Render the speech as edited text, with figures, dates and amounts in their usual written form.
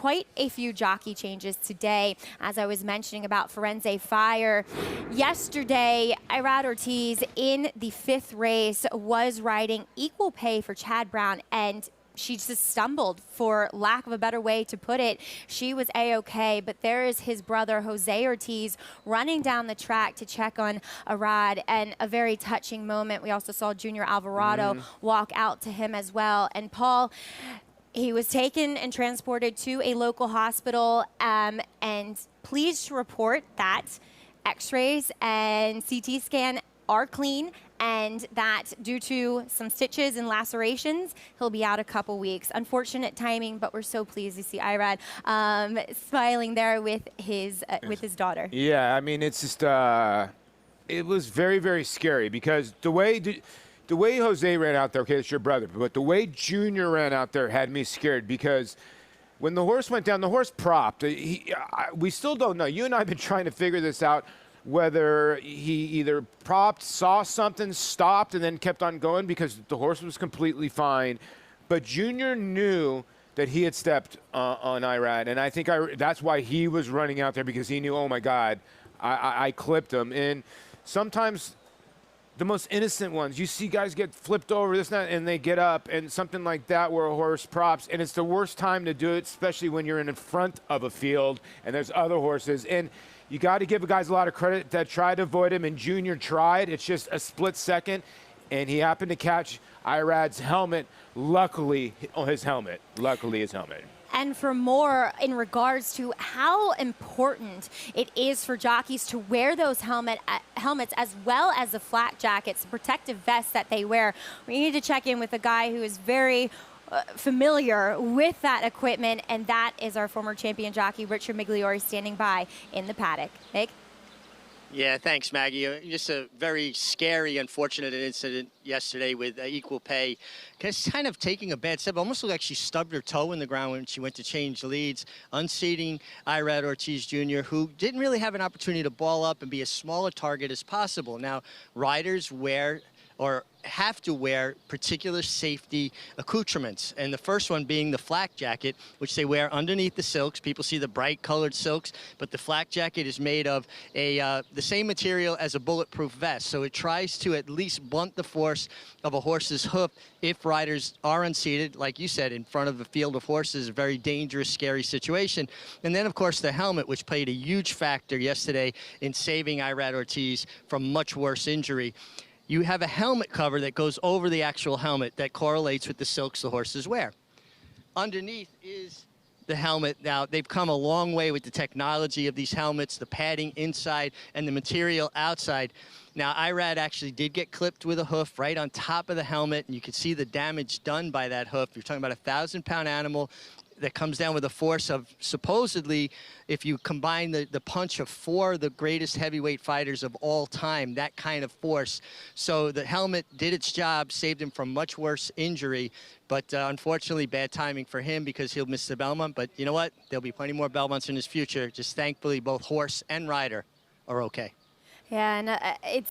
quite a few jockey changes today. As I was mentioning about Firenze Fire, yesterday, Irad Ortiz in the 5th race was riding Equal Pay for Chad Brown, and she just stumbled, for lack of a better way to put it. She was A-okay, but there is his brother, Jose Ortiz, running down the track to check on Irad, and a very touching moment. We also saw Junior Alvarado walk out to him as well. And Paul, he was taken and transported to a local hospital, and pleased to report that X-rays and CT scan are clean, and that due to some stitches and lacerations, he'll be out a couple weeks. Unfortunate timing, but we're so pleased to see Irad smiling there with his daughter. Yeah, I mean, it's just, it was very, very scary, because the way Jose ran out there, okay, it's your brother, but the way Junior ran out there had me scared, because when the horse went down, the horse propped. We still don't know. You and I have been trying to figure this out, whether he either propped, saw something, stopped, and then kept on going, because the horse was completely fine. But Junior knew that he had stepped on Irad, and I think that's why he was running out there, because he knew, oh my God, I clipped him. And sometimes the most innocent ones, you see guys get flipped over, this and that, and they get up, and something like that where a horse props, and it's the worst time to do it, especially when you're in front of a field and there's other horses. And you got to give guys a lot of credit that tried to avoid him, and Junior tried. It's just a split second, and he happened to catch Irad's helmet. Luckily, his helmet. And for more in regards to how important it is for jockeys to wear those helmets, as well as the flak jackets, protective vests that they wear, we need to check in with a guy who is very familiar with that equipment, and that is our former champion jockey, Richard Migliori, standing by in the paddock. Nick? Yeah, thanks, Maggie. Just a very scary, unfortunate incident yesterday with Equal Pay. Kind of taking a bad step. Almost looked like she stubbed her toe in the ground when she went to change leads, unseating Irad Ortiz Jr., who didn't really have an opportunity to ball up and be as small a target as possible. Now, riders wear or have to wear particular safety accoutrements, and the first one being the flak jacket, which they wear underneath the silks. People see the bright colored silks, but the flak jacket is made of the same material as a bulletproof vest, so it tries to at least blunt the force of a horse's hoof if riders are unseated, like you said, in front of a field of horses. A very dangerous, scary situation. And then, of course, the helmet, which played a huge factor yesterday in saving Irad Ortiz from much worse injury. You have a helmet cover that goes over the actual helmet that correlates with the silks the horses wear. Underneath is the helmet. Now, they've come a long way with the technology of these helmets, the padding inside and the material outside. Now, Irad actually did get clipped with a hoof right on top of the helmet, and you can see the damage done by that hoof. You're talking about a 1,000-pound animal that comes down with a force of, supposedly, if you combine the punch of 4 of the greatest heavyweight fighters of all time, that kind of force. So the helmet did its job, saved him from much worse injury, but unfortunately bad timing for him, because he'll miss the Belmont. But you know what? There'll be plenty more Belmonts in his future. Just thankfully both horse and rider are okay. Yeah, and it's